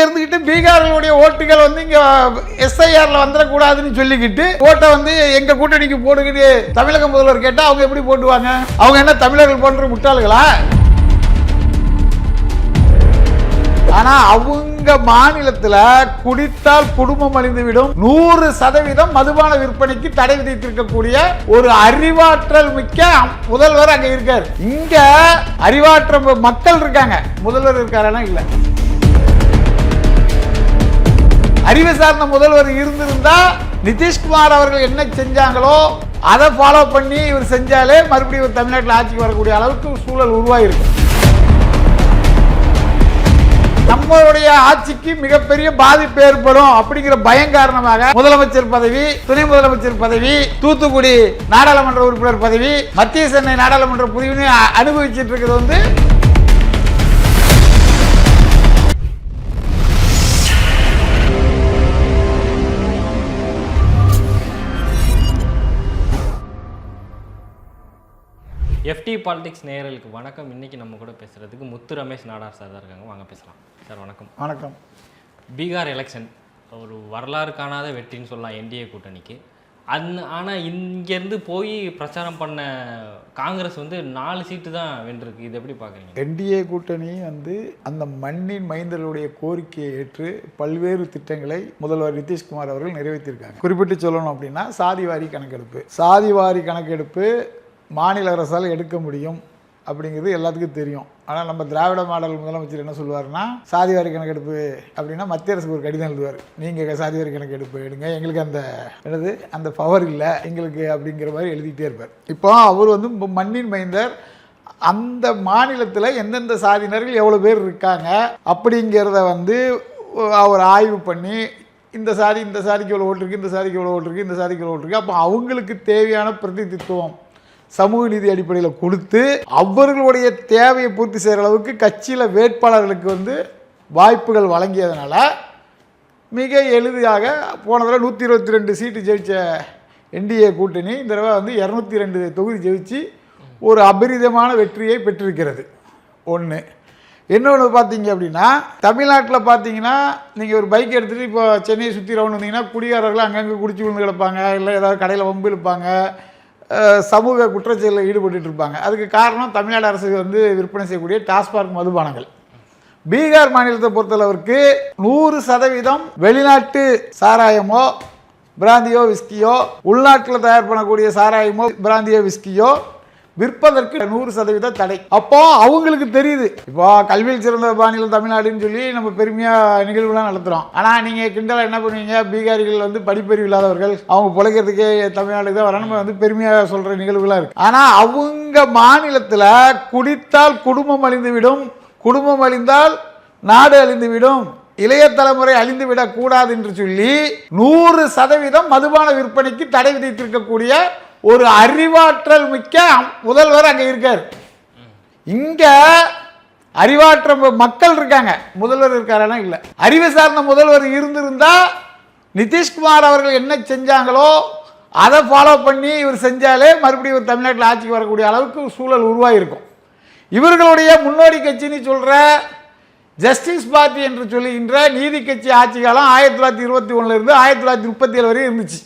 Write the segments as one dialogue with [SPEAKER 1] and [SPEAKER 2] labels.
[SPEAKER 1] இருந்துகிட்டு பீகார்களுடைய ஓட்டுகள் வந்து இங்க எஸ்ஐஆர்ல வந்துடக்கூடாதுன்னு சொல்லிக்கிட்டு ஓட்டை வந்து எங்க கூட்டணிக்கு போடுகிட்டு தமிழக முதல்வர் கேட்டா அவங்க எப்படி போட்டுவாங்க? அவங்க என்ன தமிழர்கள் போன்ற முட்டாள்களா? ஆனா அவங்க மாநிலத்தில் குடித்தால் குடும்பம் அழிந்துவிடும், 100% மதுபான விற்பனைக்கு தடை விதித்திருக்கக்கூடிய ஒரு அறிவாற்றல் மிக்க முதல்வர் அங்க இருக்காரு. இங்க அறிவாற்றல் மக்கள் இருக்காங்க, முதல்வர் இருக்காரா? இல்ல. அறிவு சார்ந்த முதல்வர் இருந்திருந்தா நிதிஷ்குமார் அவர்கள் என்ன செஞ்சாங்களோ அதை ஃபாலோ பண்ணி இவர் செஞ்சாலே மறுபடியும் தமிழ்நாட்டில் ஆட்சிக்கு வரக்கூடிய அளவுக்கு சூழல் உருவாயிருக்கு. நம்மளுடைய ஆட்சிக்கு மிகப்பெரிய பாதிப்பு ஏற்படும் அப்படிங்கிற பயம் காரணமாக முதலமைச்சர் பதவி, துணை முதலமைச்சர் பதவி, தூத்துக்குடி நாடாளுமன்ற உறுப்பினர் பதவி, மத்திய சென்னை நாடாளுமன்ற பதவியை அனுபவிச்சுட்டு இருக்கிறது வந்து
[SPEAKER 2] எஃப்டி பாலிடிக்ஸ் நேயர்களுக்கு வணக்கம். இன்னைக்கு நம்ம கூட பேசுறதுக்கு முத்து ரமேஷ் நாடார் சார் தான் இருக்காங்க. வாங்க பேசலாம் சார். வணக்கம்.
[SPEAKER 1] வணக்கம்.
[SPEAKER 2] பீகார் எலெக்ஷன் ஒரு வரலாறு காணாத வெற்றின்னு சொல்லலாம் என்டிஏ கூட்டணிக்கு. ஆனால் இங்கேருந்து போய் பிரச்சாரம் பண்ண காங்கிரஸ் வந்து 4 சீட்டு தான் வென்றிருக்கு. இது எப்படி பார்க்குறீங்க?
[SPEAKER 1] என்டிஏ கூட்டணி வந்து அந்த மண்ணின் மைந்தர்களுடைய கோரிக்கையை ஏற்று பல்வேறு திட்டங்களை முதல்வர் நிதிஷ்குமார் அவர்கள் நிறைவேற்றியிருக்காங்க. குறிப்பிட்டு சொல்லணும் அப்படின்னா சாதிவாரி கணக்கெடுப்பு மாநில அரசால் எடுக்க முடியும் அப்படிங்கிறது எல்லாத்துக்கும் தெரியும். ஆனால் நம்ம திராவிட மாடல் முதலமைச்சர் என்ன சொல்லுவார்னா, சாதிவாரி கணக்கெடுப்பு அப்படின்னா மத்திய அரசுக்கு ஒரு கடிதம் எழுதுவார், நீங்கள் சாதிவாரி கணக்கெடுப்பு எடுங்க, எங்களுக்கு அந்த பவர் இல்லை எங்களுக்கு அப்படிங்கிற மாதிரி எழுதிட்டே இருப்பார். இப்போ அவர் வந்து மண்ணின் மைந்தர், அந்த மாநிலத்தில் எந்தெந்த சாதியினர்கள் எவ்வளோ பேர் இருக்காங்க அப்படிங்கிறத வந்து அவர் ஆய்வு பண்ணி இந்த சாதிக்கு எவ்வளோ ஓட்டு இருக்குது, இந்த சாதிக்கு எவ்வளோ ஓட்டு இருக்குது, இந்த சாதிக்கு எவ்வளோ ஓட்டு இருக்குது, அப்போ அவங்களுக்கு தேவையான பிரதிநிதித்துவம் சமூக நீதி அடிப்படையில் கொடுத்து அவர்களுடைய தேவையை பூர்த்தி செய்கிற அளவுக்கு கட்சியில் வேட்பாளர்களுக்கு வந்து வாய்ப்புகள் வழங்கியதுனால மிக எளிதாக போன தடவை 122 சீட்டு ஜெயித்த என்டிஏ கூட்டணி இந்த தடவை வந்து 202 தொகுதி ஜெயிச்சு ஒரு அபரிதமான வெற்றியை பெற்றிருக்கிறது. ஒன்று. இன்னொன்று பார்த்தீங்க அப்படின்னா, தமிழ்நாட்டில் பார்த்தீங்கன்னா நீங்கள் ஒரு பைக் எடுத்துகிட்டு இப்போ சென்னையை சுற்றி ரவுண்ட் வந்தீங்கன்னா குடிகாரர்கள் அங்கங்கே குடிச்சு விழுந்து கிடப்பாங்க, இல்லை ஏதாவது கடையில் வம்பு இழுப்பாங்க, சமூக குற்றச்செயலில் ஈடுபட்டு இருப்பாங்க. அதுக்கு காரணம் தமிழ்நாடு அரசு வந்து விற்பனை செய்யக்கூடிய டாஸ்மாக் மதுபானங்கள். பீகார் மாநிலத்தை பொறுத்தளவிற்கு 100% வெளிநாட்டு சாராயமோ பிராந்தியோ விஸ்கியோ, உள்நாட்டில் தயார் பண்ணக்கூடிய சாராயமோ பிராந்தியோ விஸ்கியோ விற்பதற்கு 100% தடை. அப்போ அவங்களுக்கு தெரியுது, இப்போ கல்வியில் சிறந்த மாநிலம் தமிழ்நாடுன்னு சொல்லி நம்ம பெருமையாக நிகழ்வுலாம் நடத்துகிறோம். ஆனால் நீங்கள் கிண்டலாக என்ன பண்ணுவீங்க, பீகாரிகள் வந்து படிப்பறிவு இல்லாதவர்கள், அவங்க பிழைக்கிறதுக்கே தமிழ்நாட்டுக்கு தான் வரணும் வந்து பெருமையாக சொல்கிற நிகழ்வுகளாக இருக்குது. ஆனால் அவங்க மாநிலத்தில் குடித்தால் குடும்பம் அழிந்துவிடும், குடும்பம் அழிந்தால் நாடு அழிந்துவிடும், இளைய தலைமுறை அழிந்துவிடக்கூடாது என்று சொல்லி 100% மதுபான விற்பனைக்கு தடை விதித்திருக்கக்கூடிய ஒரு அறிவாற்றல் மிக்க முதல்வர் அங்க இருக்கார். இங்க அறிவாற்றல் மக்கள் இருக்காங்க, முதல்வர் இருக்காரா? இல்ல. அறிவு சார்ந்த முதல்வர் இருந்திருந்தா நிதிஷ்குமார் அவர்கள் என்ன செஞ்சாங்களோ அதை ஃபாலோ பண்ணி இவர் செஞ்சாலே மறுபடியும் ஒரு தமிழ்நாட்டில் ஆட்சிக்கு வரக்கூடிய அளவுக்கு சூழல் உருவாகிருக்கும். இவர்களுடைய முன்னோடி கட்சின்னு சொல்ற ஜஸ்டிஸ் பார்ட்டி என்று சொல்லுகின்ற நீதி கட்சி ஆட்சி காலம் 1921 இருந்து 1937 வரை இருந்துச்சு.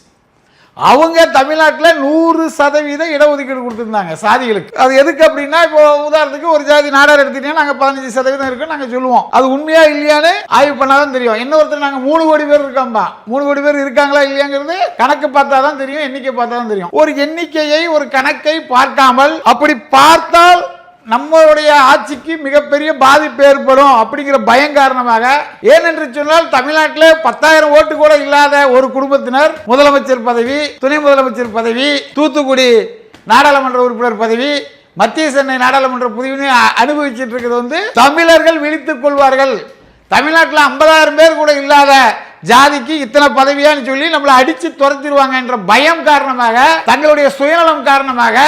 [SPEAKER 1] அவங்க தமிழ்நாட்டில் 100% இடஒதுக்கீடு கொடுத்துருந்தாங்க சாதிகளுக்கு. அது எதுக்கு அப்படின்னா, இப்போ உதாரணத்துக்கு ஒரு ஜாதி நாடார் எடுத்துட்டீங்கன்னா நாங்கள் 15% இருக்குன்னு நாங்கள் சொல்லுவோம். அது உண்மையா இல்லையான்னு ஆய்வு பண்ணாதான் தெரியும். இன்னொருத்தர் நாங்கள் 3 கோடி பேர் இருக்கோம்பா, 3 கோடி பேர் இருக்காங்களா இல்லையாங்கிறது கணக்கு பார்த்தா தான் தெரியும், எண்ணிக்கை பார்த்தா தான் தெரியும். ஒரு எண்ணிக்கையை ஒரு கணக்கை பார்க்காமல், அப்படி பார்த்தால் நம்மளுடைய ஆட்சிக்கு மிகப்பெரிய பாதிப்பு ஏற்படும் அப்படிங்கிற பயம் காரணமாக, ஏனென்று சொன்னால் தமிழ்நாட்டில் 10,000 ஓட்டு கூட இல்லாத ஒரு குடும்பத்தினர் முதலமைச்சர் பதவி, துணை முதலமைச்சர் பதவி, தூத்துக்குடி நாடாளுமன்ற உறுப்பினர் பதவி, மத்திய சென்னை நாடாளுமன்ற பதவியை அனுபவிச்சுட்டு இருக்கிறது வந்து தமிழர்கள் விழித்துக் கொள்வார்கள். தமிழ்நாட்டில் 50,000 பேர் கூட இல்லாத ஜாதிக்கு இத்தனை பதவியான்னு சொல்லி நம்மளை அடிச்சு துரத்திடுவாங்க என்ற பயம் காரணமாக, தங்களுடைய சுயநலம் காரணமாக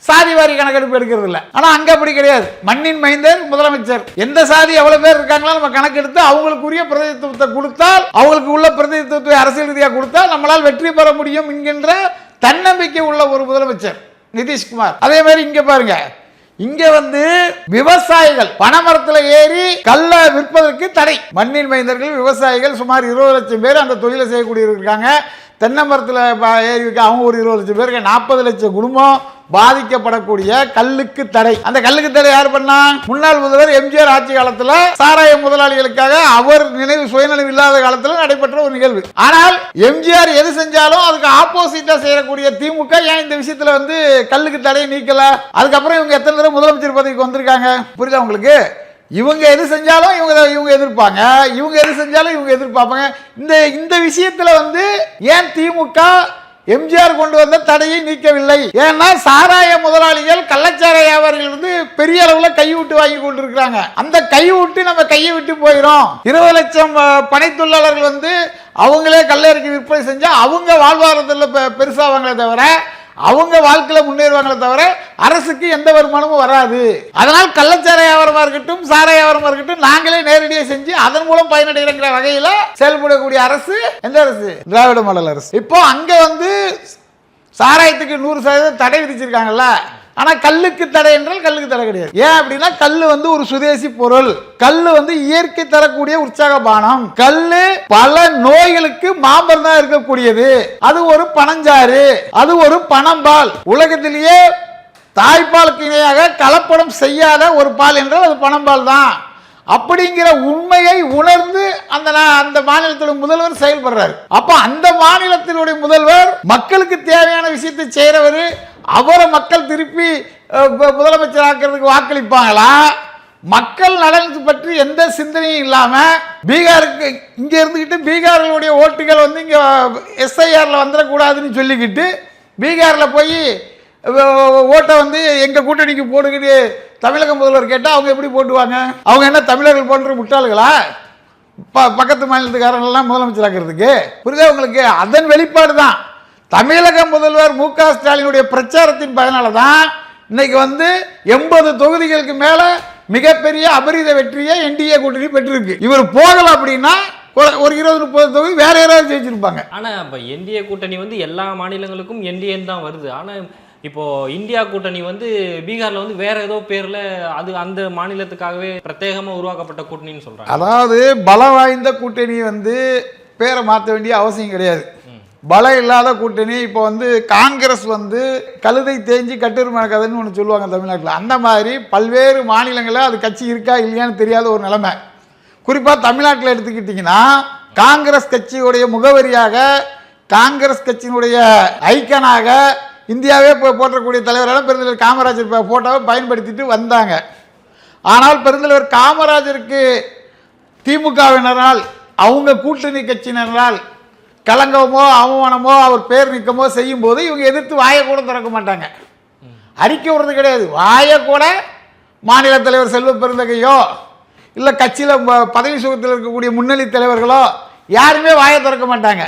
[SPEAKER 1] சாதிவாரி கணக்கெடுப்பு எடுக்கிறது இல்லை. ஆனா அங்க அப்படி கிடையாது. மண்ணின் மைந்தர் முதலமைச்சர், எந்த சாதி எவ்வளவு பேர் இருக்காங்களோ நம்ம கணக்கெடுத்து அவங்களுக்குரிய பிரதிநிதித்துவத்தை கொடுத்தால், அவங்களுக்கு உள்ள பிரதிநிதித்துவத்தை அரசியல் ரீதியாக கொடுத்தால் நம்மளால் வெற்றி பெற முடியும் என்கின்ற தன்னம்பிக்கை உள்ள ஒரு முதலமைச்சர் நிதிஷ்குமார். அதே மாதிரி இங்க பாருங்க, இங்க வந்து விவசாயிகள் பனைமரத்துல ஏறி கல்ல விற்பதற்கு தடை. மண்ணின் மைந்தர்கள் விவசாயிகள் சுமார் 20 லட்சம் பேர் அந்த தொழிலை செய்யக்கூடிய இருக்காங்க. தென்னை மரத்தில் ஏறி வைக்க அவங்க ஒரு 20 லட்சம் பேருக்கு 40 லட்சம் குடும்பம் பாதிக்கப்படக்கூடிய கல்லுக்கு தடை. அந்த கல்லுக்கு தடை யார் பண்ணா? முன்னாள் முதல்வர் எம்ஜிஆர் ஆட்சி காலத்தில் சாராய முதலாளிகளுக்காக அவர் சுயநினைவு இல்லாத காலத்தில் நடைபெற்ற ஒரு நிகழ்வு. ஆனால் எம்ஜிஆர் எது செஞ்சாலும் அதுக்கு ஆப்போசிட்டா செய்யக்கூடிய திமுக ஏன் இந்த விஷயத்துல வந்து கல்லுக்கு தடையை நீக்கல? அதுக்கப்புறம் இவங்க எத்தனை தடவை முதலமைச்சர் பதவிக்கு வந்திருக்காங்க? புரியுதா உங்களுக்கு? இவங்க எது செஞ்சாலும் இவங்க எதிர்ப்பாங்க, இவங்க எது செஞ்சாலும் இவங்க எதிர்பார்ப்பாங்க. இந்த விஷயத்துல வந்து ஏன் திமுக எம்ஜிஆர் கொண்டு வந்த தடையை நீக்கவில்லை? ஏன்னா சாராய முதலாளிகள் கள்ளச்சாராய வியாபாரிகள் வந்து பெரிய அளவுல கைவிட்டு வாங்கி கொண்டு இருக்கிறாங்க. அந்த கைவிட்டு நம்ம கையை விட்டு போயிடும். 20 லட்சம் பனை தொழிலாளர்கள் வந்து அவங்களே கல்லறைக்கு விற்பனை செஞ்சா அவங்க வாழ்வாதாரத்தில் பெருசாவாங்களே தவிர அவங்க வாழ்க்கையில முன்னேறுவாங்களே தவிர அரசுக்கு எந்த வருமானமும் வராது. அதனால் கள்ளச்சாராய வியாபாரமா இருக்கட்டும் சாராய வியாபாரமா இருக்கட்டும் நாங்களே நேரடியாக செஞ்சு அதன் மூலம் பயனடைகிற வகையில செயல்படக்கூடிய அரசு எந்த அரசு? திராவிட மாடல் அரசு. இப்போ அங்க வந்து சாராயத்துக்கு 100% தடை விதிச்சிருக்காங்கல்ல. ஆனா கல்லுக்கு தடை என்றால் கல்லுக்கு தடை கிடையாது. ஏன் அப்படின்னா கல்லு வந்து ஒரு சுதேசி பொருள். கல்லு வந்து இயற்கை தரக்கூடிய உற்சாக பானம். கல்லு பல நோய்களுக்கு மாமருந்தா இருக்கக்கூடியது. அது ஒரு பனஞ்சாறு, அது ஒரு பனம்பால். உலகத்திலேயே தாய்ப்பாலுக்கு இணையாக கலப்படம் செய்யாத ஒரு பால் என்றால் அது பனம்பால் தான். அப்படிங்கிற உண்மையை உணர்ந்து அந்த மாநிலத்தினுடைய முதல்வர் செயல்படுறாரு. அப்ப அந்த மாநிலத்தினுடைய முதல்வர் மக்களுக்கு தேவையான விஷயத்தை செய்யறவர். அவரை மக்கள் திருப்பி முதலமைச்சர் ஆக்கிறதுக்கு வாக்களிப்பாங்களா? மக்கள் நலன் பற்றி எந்த சிந்தனையும் இல்லாம பீகாருக்கு இங்க இருந்துகிட்டு பீகார்களுடைய ஓட்டுகள் வந்து இங்க எஸ்ஐஆர்ல வந்துடக்கூடாதுன்னு சொல்லிக்கிட்டு பீகார்ல போய் ஓட்டை வந்து எங்க கூட்டணிக்கு போடுகிட்டு தமிழக முதல்வர் கேட்டால் அவங்க எப்படி போட்டுவாங்க? அவங்க என்ன தமிழர்கள் போன்ற முட்டாள்களா? பக்கத்து மாநிலத்துக்காரங்களாம் முதலமைச்சர் ஆக்கிறதுக்கு? புரியுதா உங்களுக்கு? அதன் வெளிப்பாடு தான் தமிழக முதல்வர் மு க ஸ்டாலினுடைய பிரச்சாரத்தின் பயனால தான் இன்னைக்கு வந்து 80 தொகுதிகளுக்கு மேல மிகப்பெரிய அபரித வெற்றியை என்டிஏ கூட்டணி பெற்றிருக்கு. இவர் போகல அப்படின்னா ஒரு 20-30 தொகுதி வேற யாராவது ஜெயிச்சிருப்பாங்க.
[SPEAKER 2] ஆனா இப்ப என்டிஏ கூட்டணி வந்து எல்லா மாநிலங்களுக்கும் என்டிஏன்னு தான் வருது. ஆனா இப்போ இந்தியா கூட்டணி வந்து பீகார்ல வந்து வேற ஏதோ பேர்ல அது அந்த மாநிலத்துக்காகவே பிரத்யேகமா உருவாக்கப்பட்ட கூட்டணின்னு சொல்றாங்க.
[SPEAKER 1] அதாவது பலம் வாய்ந்த கூட்டணி வந்து பேரை மாற்ற வேண்டிய அவசியம் கிடையாது. பலம் இல்லாத கூட்டணி இப்போ வந்து காங்கிரஸ் வந்து கழுதை தேஞ்சி கட்டுரிமை கதைன்னு ஒன்று சொல்லுவாங்க தமிழ்நாட்டில். அந்த மாதிரி பல்வேறு மாநிலங்களில் அது கட்சி இருக்கா இல்லையான்னு தெரியாத ஒரு நிலைமை. குறிப்பாக தமிழ்நாட்டில் எடுத்துக்கிட்டிங்கன்னா காங்கிரஸ் கட்சியுடைய முகவரியாக காங்கிரஸ் கட்சியினுடைய ஐக்கனாக இந்தியாவே போற்றக்கூடிய தலைவரான பெருந்தலைவர் காமராஜர் போட்டோவை பயன்படுத்திட்டு வந்தாங்க. ஆனால் பெருந்தலைவர் காமராஜருக்கு திமுகவினரால் அவங்க கூட்டணி கட்சியினரால் கலங்கமோ அவமானமோ அவர் பேர் நீக்கமோ செய்யும் போது இவங்க எதிர்த்து வாயை கூட திறக்க மாட்டாங்க, அறிக்கை விடுறது கிடையாது. வாயை கூட மாநில தலைவர் செல்வ பெருந்தகையோ இல்லை கட்சியில் பதவி சுகத்தில் இருக்கக்கூடிய முன்னணி தலைவர்களோ யாருமே வாயை திறக்க மாட்டாங்க.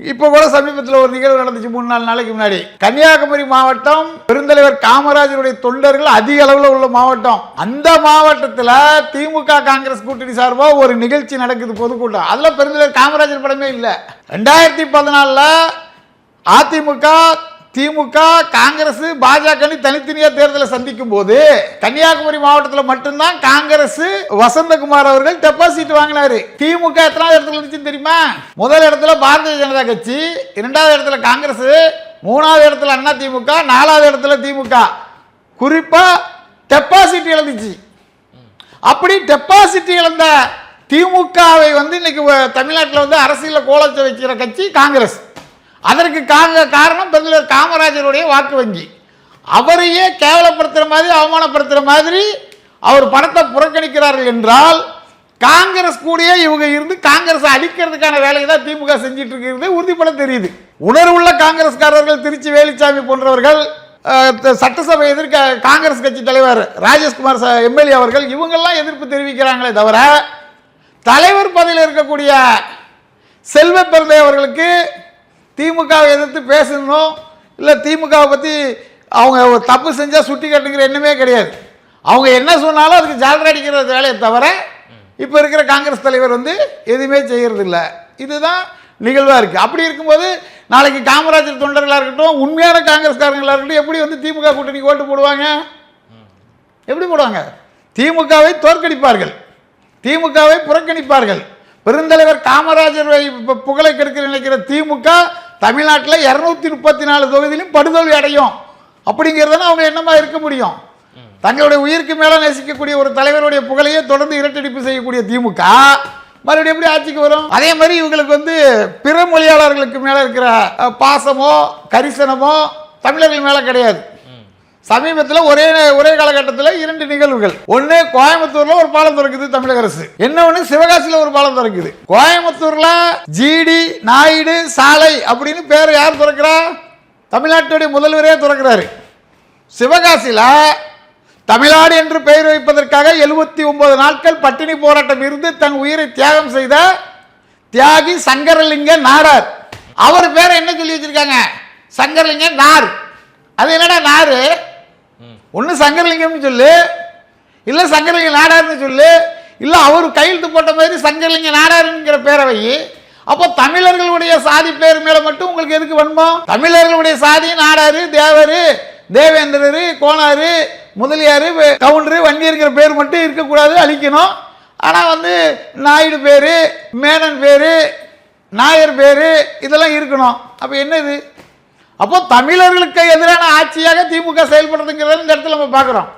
[SPEAKER 1] இப்போ கூட சமீபத்தில் ஒரு நிகழ்வு நடந்துச்சு 3-4 நாளைக்கு முன்னாடி. கன்னியாகுமரி மாவட்டம் பெருந்தலைவர் காமராஜருடைய தொண்டர்கள் அதிக அளவில் உள்ள மாவட்டம். அந்த மாவட்டத்தில் திமுக காங்கிரஸ் கூட்டணி சார்பாக ஒரு நிகழ்ச்சி நடக்குது, பொதுக்கூட்டம். அதில் பெருந்தலைவர் காமராஜர் படமே இல்லை. 2014 அதிமுக திமுக காங்கிரஸ் பாஜக தனித்தனியாக தேர்தலை சந்திக்கும் போது கன்னியாகுமரி மாவட்டத்தில் மட்டும்தான் காங்கிரஸ் வசந்தகுமார் அவர்கள் டெபாசிட் வாங்கினாரு. திமுக எத்தனாவது இடத்துல இருந்துச்சுன்னு தெரியுமா? முதல் இடத்துல பாரதிய ஜனதா கட்சி, 2வது இடத்துல காங்கிரஸ், 3வது இடத்துல அண்ணா திமுக, 4வது இடத்துல திமுக. குறிப்பா டெபாசிட் இழந்துச்சு. அப்படி டெபாசிட் இழந்த திமுகவை வந்து இன்னைக்கு தமிழ்நாட்டில் வந்து அரசியலில் கோலச்ச வைக்கிற கட்சி காங்கிரஸ். அதற்கு காரணம் பெருந்தலைவர் காமராஜருடைய வாக்கு வங்கி. அவரையே கேவலப்படுத்துகிற மாதிரி அவமானப்படுத்துகிற மாதிரி அவர் படத்தை புறக்கணிக்கிறார்கள் என்றால் காங்கிரஸ் கூடயே இவங்க இருந்து காங்கிரஸ் அழிக்கிறதுக்கான வேலையை தான் திமுக செஞ்சிட்டு இருக்கிறது உறுதிப்பட தெரியுது. உணர்வுள்ள காங்கிரஸ்காரர்கள் திருச்சி வேலுச்சாமி போன்றவர்கள், சட்டசபை எதிர்க்க காங்கிரஸ் கட்சி தலைவர் ராஜேஷ்குமார் எம்எல்ஏ அவர்கள் இவங்கெல்லாம் எதிர்ப்பு தெரிவிக்கிறாங்களே தவிர தலைவர் பதவியில் இருக்கக்கூடிய செல்வ பெருந்தை அவர்களுக்கு திமுகவை எதிர்த்து பேசணும் இல்லை திமுகவை பற்றி அவங்க தப்பு செஞ்சால் சுட்டி காட்டுங்கிற எண்ணமே கிடையாது. அவங்க என்ன சொன்னாலும் அதுக்கு ஜாலரை அடிக்கிற வேலையை தவிர இப்போ இருக்கிற காங்கிரஸ் தலைவர் வந்து எதுவுமே செய்யறதில்ல. இதுதான் நிகழ்வாக இருக்குது. அப்படி இருக்கும்போது நாளைக்கு காமராஜர் தொண்டர்களாக இருக்கட்டும், உண்மையான காங்கிரஸ்காரங்களாக இருக்கட்டும், எப்படி வந்து திமுக கூட்டணிக்கு ஓட்டு போடுவாங்க? எப்படி போடுவாங்க? திமுகவை தோற்கடிப்பார்கள், திமுகவை புறக்கணிப்பார்கள். பெருந்தலைவர் காமராஜர் புகழை கெடுக்க நினைக்கிற திமுக தமிழ்நாட்டில் 234 தொகுதியிலும் படுதோல்வி அடையும். அப்படிங்கிறதான அவங்க என்னமா இருக்க முடியும்? தங்களுடைய உயிருக்கு மேல நேசிக்கக்கூடிய ஒரு தலைவருடைய புகழையே தொடர்ந்து இரட்டடிப்பு செய்யக்கூடிய திமுக மறுபடியும் எப்படி ஆட்சிக்கு வரும்? அதே மாதிரி இவங்களுக்கு வந்து பிற மொழியாளர்களுக்கு மேல இருக்கிற பாசமோ கரிசனமோ தமிழர்கள் மேல கிடையாது. சமீபத்தில் ஒரே காலகட்டத்தில் 2 நிகழ்வுகள். ஒன்று, கோயம்புத்தூர்ல ஒரு பாலம் திறக்குது தமிழக அரசு. இன்னொன்று சிவகாசியில் ஒரு பாலம் திறக்குது. கோயம்புத்தூர்ல ஜிடி நாயுடு சாலை அப்படின்னு பேர் யார் திறக்கிறா? தமிழ்நாட்டுடைய முதல்வரே திறக்கிறாரு. சிவகாசியில் தமிழ்நாடு என்று பெயர் வைப்பதற்காக 79 நாட்கள் பட்டினி போராட்டம் இருந்து தன் உயிரை தியாகம் செய்த தியாகி சங்கரலிங்க நாடார். அவர் பேரை என்ன சொல்லி வச்சிருக்காங்க? சங்கரலிங்க நார். அது என்னடா நாரு? ஒன்று சங்கரலிங்கம்னு சொல்லு, இல்லை சங்கரலிங்க நாடார்னு சொல்லு, இல்லை அவர் கையெழுத்து போட்ட மாதிரி சங்கரலிங்க நாடாருங்கிற பேரை வை. அப்போ தமிழர்களுடைய சாதி பேர் மேல மட்டும் உங்களுக்கு எதுக்கு வன்மம்? தமிழர்களுடைய சாதி நாடாரு, தேவரு, தேவேந்திரரு, கோனாரு, முதலியாரு, கவுண்டரு, வன்னியருங்கிற பேர் மட்டும் இருக்கக்கூடாது, அழிக்கணும். ஆனால் வந்து நாயுடு பேரு, மேனன் பேரு, நாயர் பேரு இதெல்லாம் இருக்கணும். அப்போ என்னது? அப்போ தமிழர்களுக்கு எதிரான ஆட்சியாக திமுக செயல்படுறதுங்கிறத இந்த இடத்துல நம்ம பார்க்குறோம்.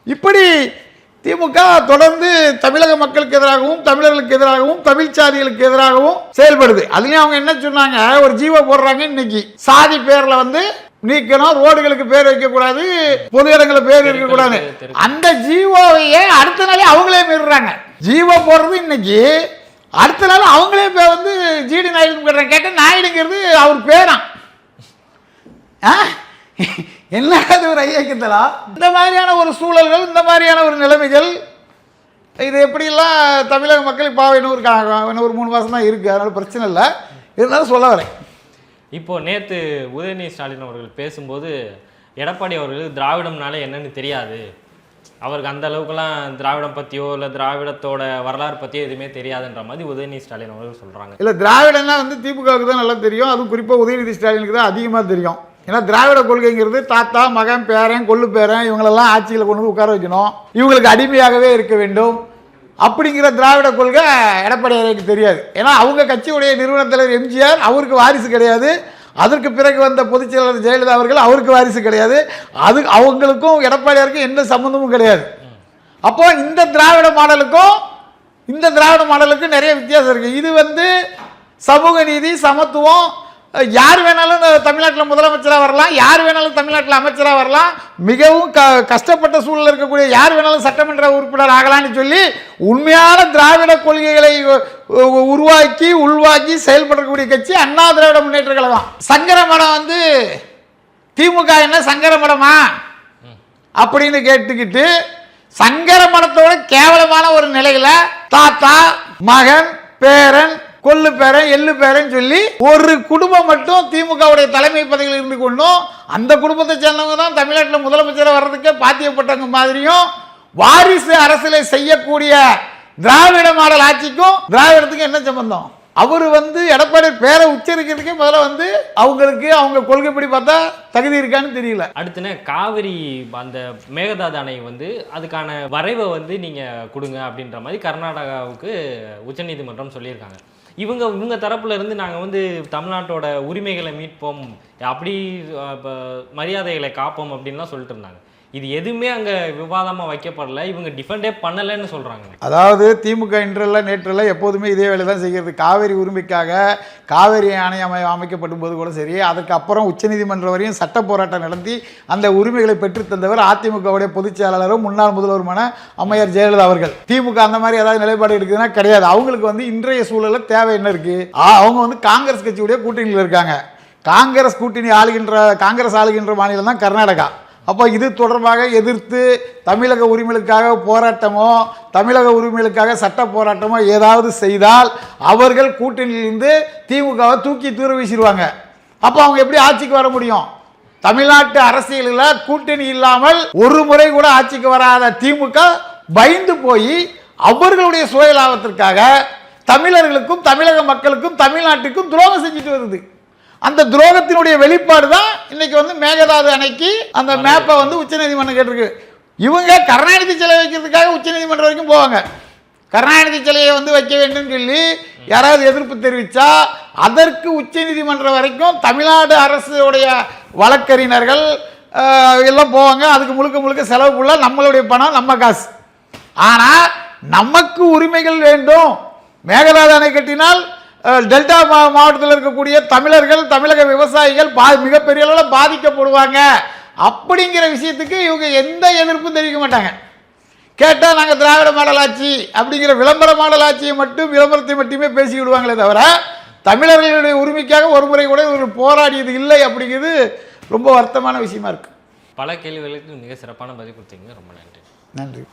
[SPEAKER 1] இப்படி திமுக தொடர்ந்து தமிழக மக்களுக்கு எதிராகவும் தமிழர்களுக்கு எதிராகவும் தமிழ் சாதிகளுக்கு எதிராகவும் செயல்படுது. அதுலயும் அவங்க என்ன சொன்னாங்க? ஒரு ஜீவோ போடுறாங்க இன்னைக்கு, சாதி பேர்ல வந்து நீக்கணும், ரோடுகளுக்கு பேர் வைக்கக்கூடாது, பொது இடங்களில் பேர் இருக்கக்கூடாது. அந்த ஜீவோவையே அடுத்த நாளே அவங்களே மீறுறாங்க. ஜீவோ போடுறது இன்னைக்கு, அடுத்த நாள் அவங்களே வந்து ஜிடி நாயுடு கேட்ட நாயுடுங்கிறது அவர் பேரான். என்னது ஒரு ஐயக்கத்தலா? இந்த மாதிரியான ஒரு சூழல்கள், இந்த மாதிரியான ஒரு நிலைமைகள், இது எப்படிலாம் தமிழக மக்கள் இப்போ இன்னும் ஒரு 3 மாதம் தான் இருக்குது, அதனால பிரச்சனை இல்லை. இருந்தாலும் சொல்ல வரேன்.
[SPEAKER 2] இப்போ நேற்று உதயநிதி ஸ்டாலின் அவர்கள் பேசும்போது எடப்பாடி அவர்களுக்கு திராவிடம்னாலே என்னன்னு தெரியாது, அவருக்கு அந்த அளவுக்குலாம் திராவிடம் பற்றியோ இல்லை திராவிடத்தோட வரலாறு பற்றியோ எதுவுமே தெரியாதுன்ற மாதிரி உதயநிதி ஸ்டாலின் அவர்கள் சொல்கிறாங்க.
[SPEAKER 1] இல்லை, திராவிடம்னா வந்து திமுகவுக்கு தான் நல்லா தெரியும், அதுவும் குறிப்பாக உதயநிதி ஸ்டாலினுக்கு தான் அதிகமாக தெரியும். ஏன்னா திராவிட கொள்கைங்கிறது தாத்தா மகன் பேரன் கொள்ளு பேரன் இவங்களெல்லாம் ஆட்சியில் கொண்டு வந்து உட்கார வைக்கணும், இவங்களுக்கு அடிமையாகவே இருக்க வேண்டும் அப்படிங்கிற திராவிட கொள்கை எடப்பாடியாருக்கு தெரியாது. ஏன்னா அவங்க கட்சியுடைய நிறுவன தலைவர் எம்ஜிஆர், அவருக்கு வாரிசு கிடையாது. அதற்கு பிறகு வந்த பொதுச் செயலாளர் ஜெயலலிதா அவர்கள், அவருக்கு வாரிசு கிடையாது. அது அவங்களுக்கும் எடப்பாடியாருக்கும் எந்த சம்பந்தமும் கிடையாது. அப்போ இந்த திராவிட மாடலுக்கும் இந்த திராவிட மாடலுக்கும் நிறைய வித்தியாசம் இருக்குது. இது வந்து சமூக நீதி, சமத்துவம், யார் வேணாலும் தமிழ்நாட்டில் முதலமைச்சராக வரலாம், யார் வேணாலும் தமிழ்நாட்டில் அமைச்சராக வரலாம், மிகவும் கஷ்டப்பட்ட சூழலில் இருக்கக்கூடிய யார் வேணாலும் சட்டமன்ற உறுப்பினர் ஆகலான்னு சொல்லி உண்மையான திராவிட கொள்கைகளை உருவாக்கி உள்வாக்கி செயல்படக்கூடிய கட்சி அண்ணா திராவிட முன்னேற்ற கழகம். சங்கர மடம் வந்து திமுக என்ன சங்கர மடமா அப்படின்னு கேட்டுக்கிட்டு சங்கர மடத்தோட கேவலமான ஒரு நிலையில தாத்தா மகன் பேரன் கொள்ளு பேரன் எள்ளு பேரன் சொல்லி ஒரு குடும்பம் மட்டும் திமுகவுடைய தலைமை பதவியில் இருந்து கொண்டும் அந்த குடும்பத்தை சேர்ந்தவங்க தான் தமிழ்நாட்டில் முதலமைச்சராக வர்றதுக்கே பாத்தியப்பட்டவங்க மாதிரியும் வாரிசு அரசியலை செய்யக்கூடிய திராவிட மாடல் ஆட்சிக்கும் திராவிடத்துக்கும் என்ன சம்பந்தம்? அவர் வந்து எடப்பாடி பேரை உச்சரிக்கிறதுக்கே முதல்ல வந்து அவங்களுக்கு அவங்க கொள்கைப்படி பார்த்தா தகுதி இருக்கான்னு தெரியல.
[SPEAKER 2] அடுத்துன காவிரி அந்த மேகதாது அணை வந்து அதுக்கான வரைவை வந்து நீங்கள் கொடுங்க அப்படின்ற மாதிரி கர்நாடகாவுக்கு உச்சநீதிமன்றம் சொல்லியிருக்காங்க. இவங்க தரப்புல இருந்து நாங்கள் வந்து தமிழ்நாட்டோட உரிமைகளை மீட்போம், அப்படி மரியாதைகளை காப்போம் அப்படின்லாம் சொல்லிட்டு இருந்தாங்க. இது எதுவுமே அங்கே விவாதமாக வைக்கப்படலை, இவங்க டிஃபெண்டே பண்ணலைன்னு சொல்கிறாங்க.
[SPEAKER 1] அதாவது திமுக இன்றெல்லாம் நேற்றெல்லாம் எப்போதுமே இதே வேலை தான் செய்கிறது. காவிரி உரிமைக்காக காவிரி ஆணையம் அமைக்கப்படும் போது கூட சரி, அதுக்கப்புறம் உச்சநீதிமன்றம் வரையும் சட்ட போராட்டம் நடத்தி அந்த உரிமைகளை பெற்றுத்தந்தவர் அதிமுகவுடைய பொதுச் செயலாளரும் முன்னாள் முதல்வருமான அம்மையார் ஜெயலலிதா அவர்கள். திமுக அந்த மாதிரி ஏதாவது நிலைப்பாடு இருக்குதுன்னா கிடையாது. அவங்களுக்கு வந்து இன்றைய சூழலில் தேவை என்ன இருக்குது? அவங்க வந்து காங்கிரஸ் கட்சியுடைய கூட்டணியில் இருக்காங்க. காங்கிரஸ் கூட்டணி காங்கிரஸ் ஆளுகின்ற மாநிலம் தான் கர்நாடகா. அப்போ இது தொடர்பாக எதிர்த்து தமிழக உரிமைகளுக்காக போராட்டமோ தமிழக உரிமைகளுக்காக சட்ட போராட்டமோ ஏதாவது செய்தால் அவர்கள் கூட்டணியிலிருந்து திமுகவை தூக்கி தூர வீசிடுவாங்க. அப்போ அவங்க எப்படி ஆட்சிக்கு வர முடியும்? தமிழ்நாட்டு அரசியலில் கூட்டணி இல்லாமல் ஒரு முறை கூட ஆட்சிக்கு வராத திமுக பயந்து போய் அவர்களுடைய சுய லாபத்திற்காக தமிழர்களுக்கும் தமிழக மக்களுக்கும் தமிழ்நாட்டுக்கும் துரோகம் செஞ்சுட்டு வருது. அந்த துரோகத்தினுடைய வெளிப்பாடு தான் இன்னைக்கு வந்து மேகதாது அணைக்கு அந்த மேப்பை வந்து உச்சநீதிமன்றம் கேட்டிருக்கு. இவங்க கருணாநிதி சிலை வைக்கிறதுக்காக உச்சநீதிமன்றம் வரைக்கும் போவாங்க. கருணாநிதி சிலையை வந்து வைக்க வேண்டும் சொல்லி யாராவது எதிர்ப்பு தெரிவித்தா அதற்கு உச்சநீதிமன்றம் வரைக்கும் தமிழ்நாடு அரசுடைய வழக்கறிஞர்கள் எல்லாம் போவாங்க. அதுக்கு முழுக்க முழுக்க செலவு ஃபுல்லாக நம்மளுடைய பணம், நம்ம காசு. ஆனால் நமக்கு உரிமைகள் வேண்டும். மேகதாது அணை கட்டினால் டெல்டா மாவட்டத்தில் இருக்கக்கூடிய தமிழர்கள், தமிழக விவசாயிகள் மிகப்பெரிய அளவில் பாதிக்கப்படுவாங்க அப்படிங்கிற விஷயத்துக்கு இவங்க எந்த எதிர்ப்பும் தெரிவிக்க மாட்டாங்க. கேட்டால் நாங்கள் திராவிட மாடலாட்சி அப்படிங்கிற விளம்பர மாடலாட்சியை விளம்பரத்தை மட்டுமே பேசிவிடுவாங்களே தவிர தமிழர்களுடைய உரிமைக்காக ஒரு முறை கூட ஒரு போராடியது இல்லை அப்படிங்கிறது ரொம்ப வருத்தமான விஷயமா இருக்குது.
[SPEAKER 2] பல கேள்விகளுக்கு மிக சிறப்பான பதில் கொடுத்தீங்க. ரொம்ப நன்றி.
[SPEAKER 1] நன்றி.